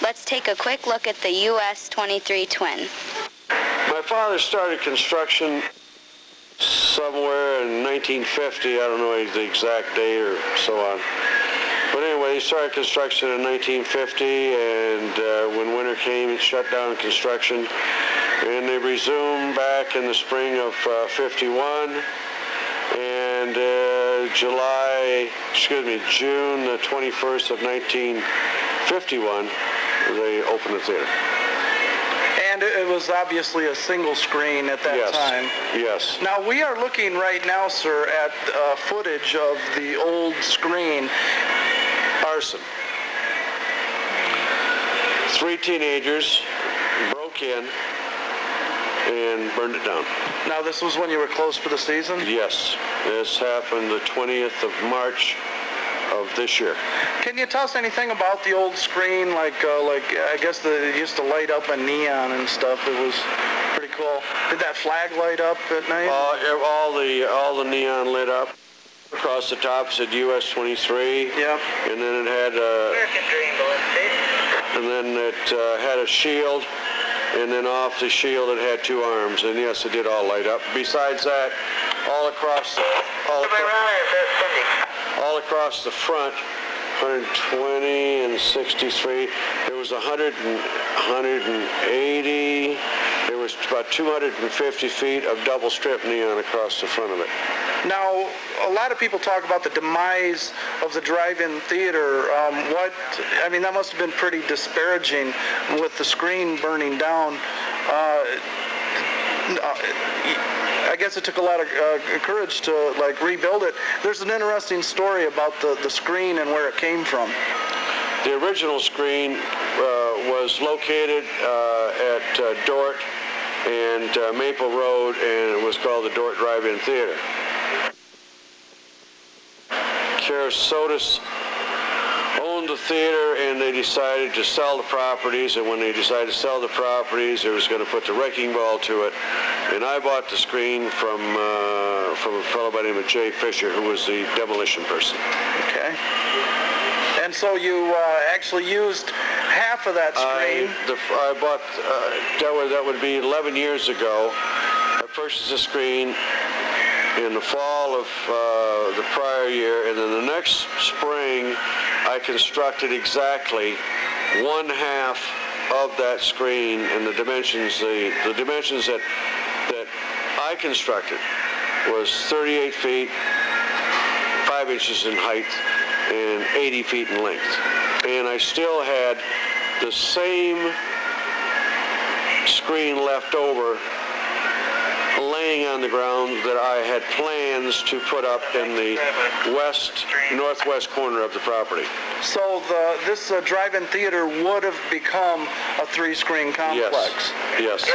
Let's take a quick look at the US-23 twin. My father started construction somewhere in 1950. I don't know the exact date or so on. But anyway, he started construction in 1950, and when winter came, it shut down construction. And they resumed back in the spring of 51. And June the 21st of 1951, they opened the theater. And it was obviously a single screen at that time. Yes. Now we are looking right now, sir, at footage of the old screen. Arson. 3 teenagers broke in and burned it down. Now this was when you were closed for the season? Yes. This happened the 20th of March of this year. Can you tell us anything about the old screen? Like I guess they used to light up a neon and stuff. It was pretty cool. Did that flag light up at night? All the neon lit up. Across the top said US-23. Yeah. And then it had had a shield, and then off the shield it had 2 arms. And yes, it did all light up. Besides that, all across the front, 120 and 63. There was 180. There was about 250 feet of double strip neon across the front of it. Now, a lot of people talk about the demise of the drive-in theater. That must have been pretty disparaging with the screen burning down. I guess it took a lot of courage to rebuild it. There's an interesting story about the screen and where it came from. The original screen was located at Dort and Maple Road, and it was called the Dort Drive-In Theater. Carasotis owned the theater, and they decided to sell the properties, and when they decided to sell the properties, they was going to put the wrecking ball to it. And I bought the screen from a fellow by the name of Jay Fisher, who was the demolition person. Okay. And so you actually used half of that screen? I bought, that would be 11 years ago. I purchased the screen in the fall of the prior year, and then the next spring I constructed exactly 1/2 of that screen, and the dimensions that I constructed was 38 feet, 5 inches in height, and 80 feet in length. And I still had the same screen left over laying on the ground that I had plans to put up in the northwest corner of the property. So this drive-in theater would have become a 3-screen complex. Yes.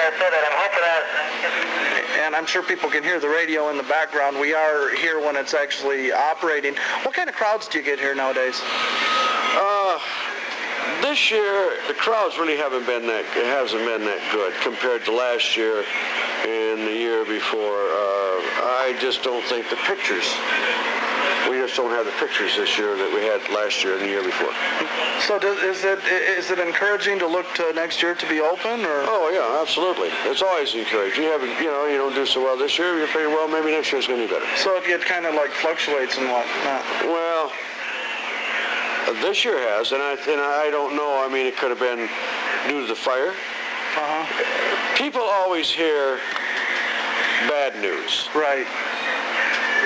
And I'm sure people can hear the radio in the background. We are here when it's actually operating. What kind of crowds do you get here nowadays? This year, the crowds really hasn't been that good compared to last year and the year before. I just don't think the pictures. We just don't have the pictures this year that we had last year and the year before. So is it encouraging to look to next year to be open, or? Oh yeah, absolutely. It's always encouraging. You don't do so well this year, you're pretty well. Maybe next year's going to be better. So it kind of fluctuates and whatnot. Well, this year has, and I don't know. I mean, it could have been due to the fire. People always hear bad news. Right.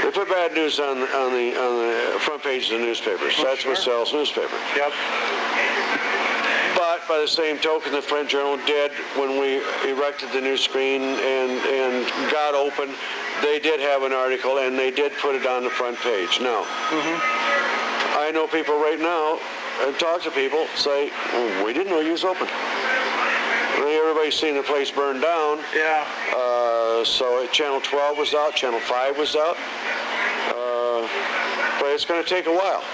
They put bad news on the front page of the newspapers. That's what sells newspaper. Yep. But by the same token, the Flint Journal did, when we erected the new screen and got open, they did have an article, and they did put it on the front page. Now, I know people right now, and talk to people, say, we didn't know you was open. Everybody's seen the place burn down. Yeah. So Channel 12 was out, Channel 5 was out. But it's going to take a while.